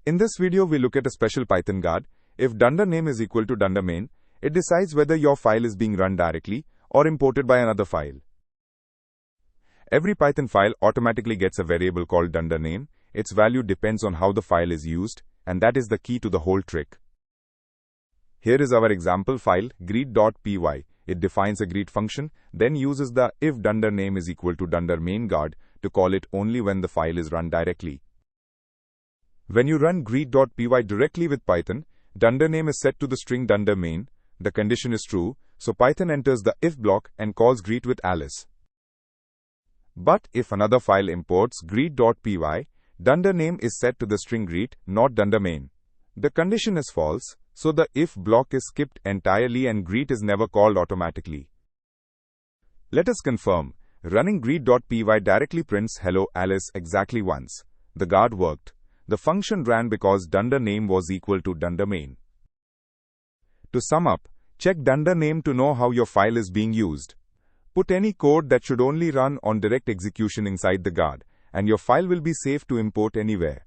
In this video, we look at a special Python guard. If dunder name is equal to dunder main, it decides whether your file is being run directly or imported by another file. Every Python file automatically gets a variable called dunder name. Its value depends on how the file is used, and that is the key to the whole trick. Here is our example file, greet.py. It defines a greet function, then uses the if dunder name is equal to dunder main guard to call it only when the file is run directly. When you run greet.py directly with Python, dunder name is set to the string dunder main. The condition is true, so Python enters the if block and calls greet with Alice. But if another file imports greet.py, dunder name is set to the string greet, not dunder main. The condition is false, so the if block is skipped entirely and greet is never called automatically. Let us confirm. Running greet.py directly prints hello Alice exactly once. The guard worked. The function ran because dunder name was equal to dunder main. To sum up, check dunder name to know how your file is being used. Put any code that should only run on direct execution inside the guard, and your file will be safe to import anywhere.